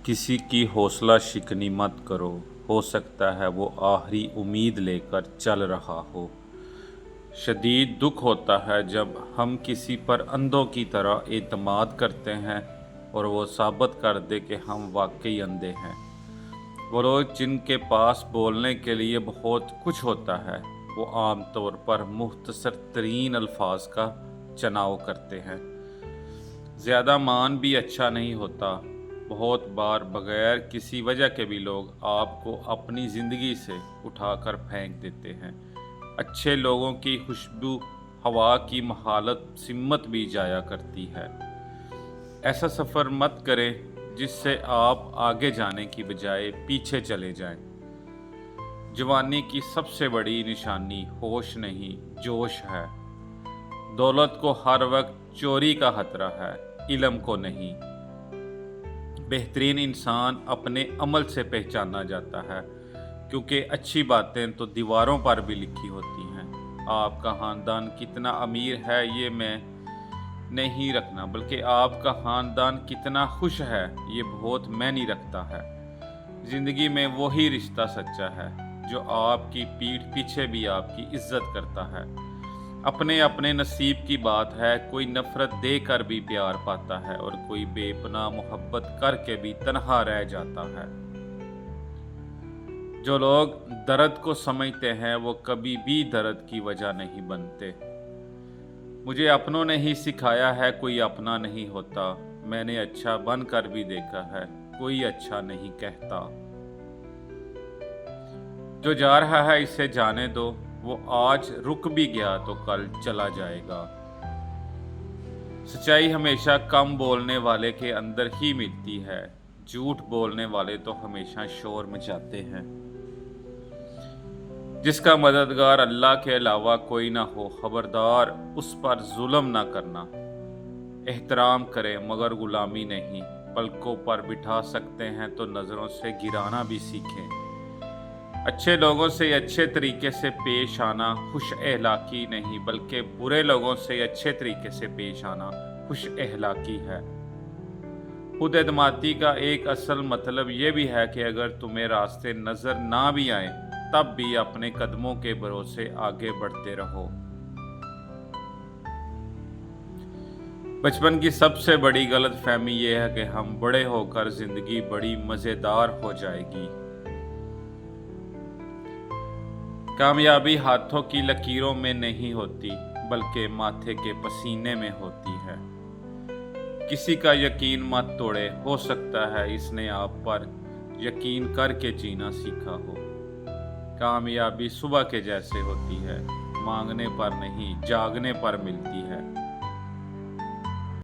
किसी की हौसला शिकनी मत करो, हो सकता है वो आखिरी उम्मीद लेकर चल रहा हो। शदीद दुख होता है जब हम किसी पर अंधों की तरह एतमाद करते हैं और वो साबित कर दे कि हम वाकई अंधे हैं। वो लोग जिनके पास बोलने के लिए बहुत कुछ होता है, वो आम तौर पर मुख्तसर तरीन अल्फाज का चुनाव करते हैं। ज़्यादा मान भी अच्छा नहीं होता। बहुत बार बगैर किसी वजह के भी लोग आपको अपनी ज़िंदगी से उठाकर फेंक देते हैं। अच्छे लोगों की खुशबू हवा की महालत सिमत भी जाया करती है। ऐसा सफ़र मत करें जिससे आप आगे जाने की बजाय पीछे चले जाएं। जवानी की सबसे बड़ी निशानी होश नहीं, जोश है। दौलत को हर वक्त चोरी का खतरा है, इल्म को नहीं। बेहतरीन इंसान अपने अमल से पहचाना जाता है, क्योंकि अच्छी बातें तो दीवारों पर भी लिखी होती हैं। आपका ख़ानदान कितना अमीर है ये मैं नहीं रखना, बल्कि आपका ख़ानदान कितना खुश है ये बहुत मायने रखता है। ज़िंदगी में वही रिश्ता सच्चा है जो आपकी पीठ पीछे भी आपकी इज्जत करता है। अपने अपने नसीब की बात है, कोई नफ़रत दे कर भी प्यार पाता है और कोई बेपनाह मोहब्बत करके भी तन्हा रह जाता है। जो लोग दर्द को समझते हैं वो कभी भी दर्द की वजह नहीं बनते। मुझे अपनों ने ही सिखाया है कोई अपना नहीं होता। मैंने अच्छा बनकर भी देखा है, कोई अच्छा नहीं कहता। जो जा रहा है इसे जाने दो, वो आज रुक भी गया तो कल चला जाएगा। सच्चाई हमेशा कम बोलने वाले के अंदर ही मिलती है। झूठ बोलने वाले तो हमेशा शोर मचाते हैं। जिसका मददगार अल्लाह के अलावा कोई ना हो, खबरदार उस पर जुल्म ना करना। एहतराम करें मगर गुलामी नहीं। पलकों पर बिठा सकते हैं तो नज़रों से गिराना भी सीखें। अच्छे लोगों से अच्छे तरीके से पेश आना खुश अहलाकी नहीं, बल्कि बुरे लोगों से अच्छे तरीके से पेश आना खुश अहलाकी है। खुद एतमादी का एक असल मतलब ये भी है कि अगर तुम्हें रास्ते नज़र ना भी आए तब भी अपने कदमों के भरोसे आगे बढ़ते रहो। बचपन की सबसे बड़ी गलतफहमी ये है कि हम बड़े होकर जिंदगी बड़ी मज़ेदार हो जाएगी। कामयाबी हाथों की लकीरों में नहीं होती, बल्कि माथे के पसीने में होती है। किसी का यकीन मत तोड़े, हो सकता है इसने आप पर यकीन करके जीना सीखा हो। कामयाबी सुबह के जैसे होती है, मांगने पर नहीं जागने पर मिलती है।